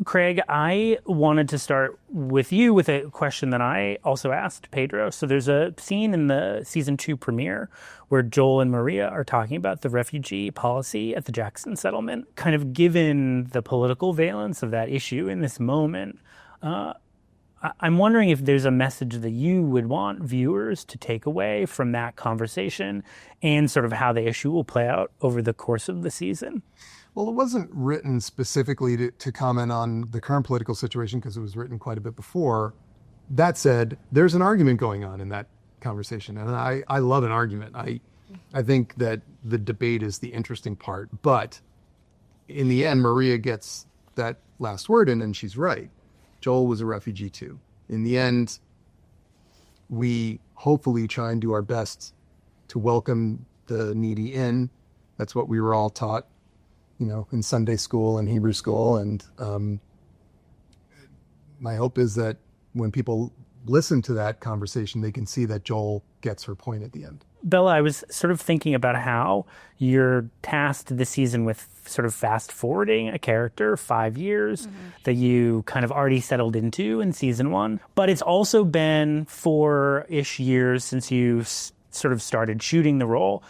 Craig, I wanted to start with you with a question that I also asked Pedro. So there's a scene in the season 2 premiere where Joel and Maria are talking about the refugee policy at the Jackson settlement. Kind of given the political valence of that issue in this moment, I'm wondering if there's a message that you would want viewers to take away from that conversation and sort of how the issue will play out over the course of the season. Well, it wasn't written specifically to comment on the current political situation because it was written quite a bit before. That said, there's an argument going on in that conversation, and I love an argument. I think that the debate is the interesting part, but in the end, Maria gets that last word in, and she's right. Joel was a refugee too. In the end, we hopefully try and do our best to welcome the needy in. That's what we were all taught, in Sunday school and Hebrew school. And my hope is that when people listen to that conversation, they can see that Joel gets her point at the end. Bella, I was sort of thinking about how you're tasked this season with sort of fast forwarding a character 5 years that you kind of already settled into in season 1. But it's also been 4-ish years since you sort of started shooting the role.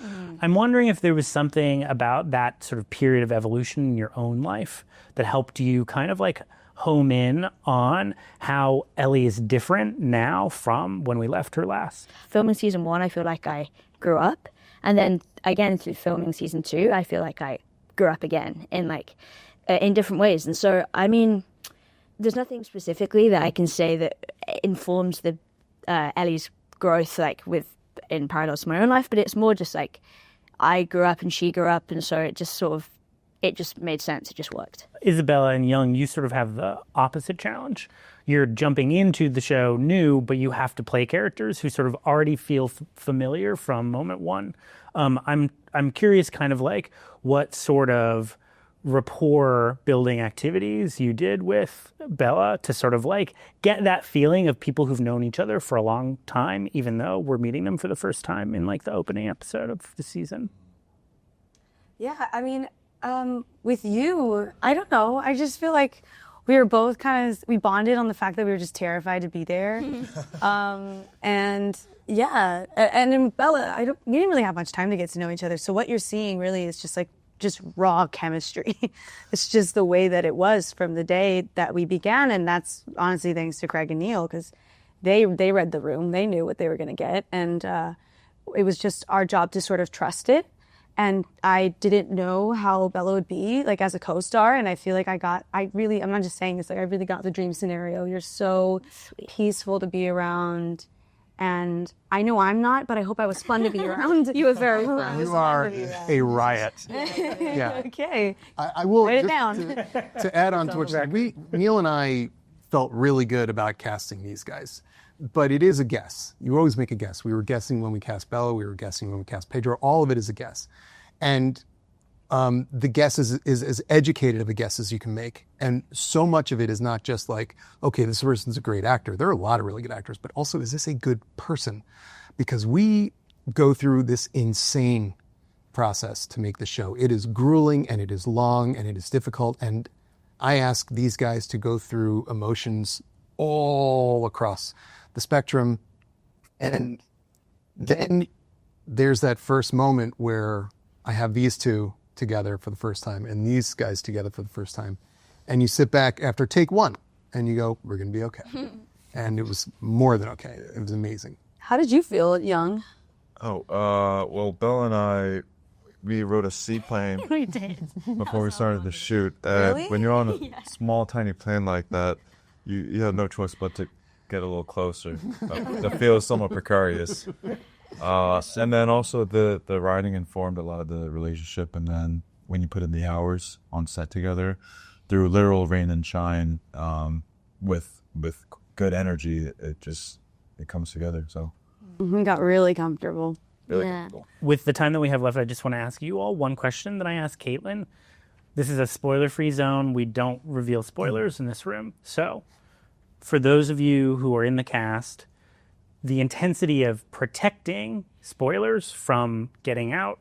I'm wondering if there was something about that sort of period of evolution in your own life that helped you kind of like home in on how Ellie is different now from when we left her last. Filming season 1, I feel like I grew up. And then again, through filming season 2, I feel like I grew up again in different ways. And so, I mean, there's nothing specifically that I can say that informs the Ellie's growth, in parallel to my own life, but it's more just like I grew up and she grew up, and so it just made sense. It just worked. Isabela and Young, you sort of have the opposite challenge. You're jumping into the show new, but you have to play characters who sort of already feel familiar from moment 1. I'm curious kind of like what sort of rapport building activities you did with Bella to sort of like get that feeling of people who've known each other for a long time, even though we're meeting them for the first time in like the opening episode of the season. Yeah, I mean, with you, I don't know. I just feel like we were both we bonded on the fact that we were just terrified to be there. And yeah, and in Bella, we didn't really have much time to get to know each other. So what you're seeing really is just raw chemistry. It's just the way that it was from the day that we began. And that's honestly thanks to Craig and Neil, because they read the room. They knew what they were going to get. And it was just our job to sort of trust it. And I didn't know how Bella would be like as a co-star. And I feel like I'm not just saying this, like I really got the dream scenario. You're so peaceful to be around. And I know I'm not, but I hope I was fun to be around. You were very fun. You are a riot. Yeah. Okay. I will write it just down. to add on to what Neil and I felt really good about casting these guys. But it is a guess. You always make a guess. We were guessing when we cast Bella. We were guessing when we cast Pedro. All of it is a guess. And the guess is as educated of a guess as you can make. And so much of it is not just like, okay, this person's a great actor. There are a lot of really good actors, but also, is this a good person? Because we go through this insane process to make the show. It is grueling, and it is long, and it is difficult. And I ask these guys to go through emotions all across the spectrum. And then there's that first moment where I have these two together for the first time and these guys together for the first time. And you sit back after take 1 and you go, we're going to be okay. And it was more than okay. It was amazing. How did you feel, Young? Well, Bella and I, we rode a seaplane We did. before we started the shoot. Really? When you're on a small, tiny plane like that, you have no choice but to get a little closer. The feel is somewhat precarious. And then also the writing informed a lot of the relationship. And then when you put in the hours on set together, through literal rain and shine, with good energy, it comes together. So We got really comfortable. really Yeah. cool. With the time that we have left, I just want to ask you all one question that I asked Caitlin. This is a spoiler-free zone. We don't reveal spoilers in this room. So for those of you who are in the cast, the intensity of protecting spoilers from getting out,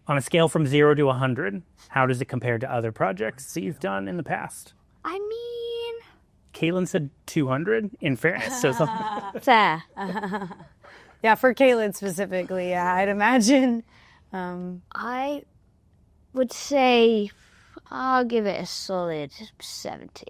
on a scale from 0 to 100, how does it compare to other projects that you've done in the past? I mean, Caitlin said 200 in fairness. So Fair. Yeah, for Caitlin specifically, yeah, I'd imagine. I would say I'll give it a solid 70.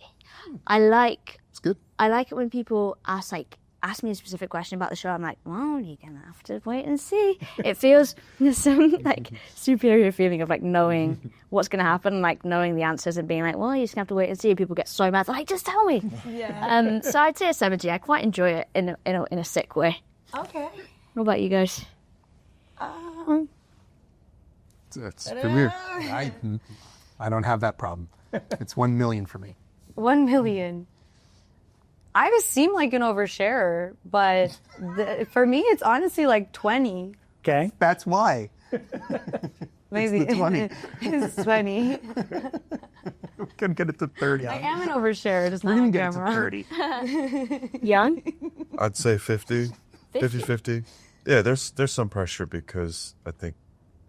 It's good. I like it when people ask me a specific question about the show. I'm like, well, you're gonna have to wait and see. It feels there's some like superior feeling of like knowing what's gonna happen, like knowing the answers and being like, well, you just have to wait and see. People get so mad, like, just tell me. Yeah. So I'd say a 70. I quite enjoy it in a sick way. Okay. What about you guys? It's weird. I don't have that problem. It's 1 million for me. 1 million. I just seem like an oversharer, but for me, it's honestly like 20. okay. That's why. Maybe It's the 20. It's 20. We can get it to 30. I am an oversharer, just We're not going on to get it to camera. 30. Young? I'd say 50. 50. Yeah, there's some pressure because I think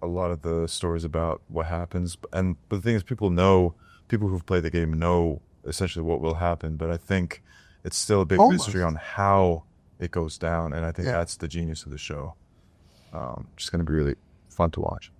a lot of the stories about what happens, but the thing is, people who've played the game know essentially what will happen, but I think it's still a big mystery on how it goes down, and I think that's the genius of the show. Just going to be really fun to watch.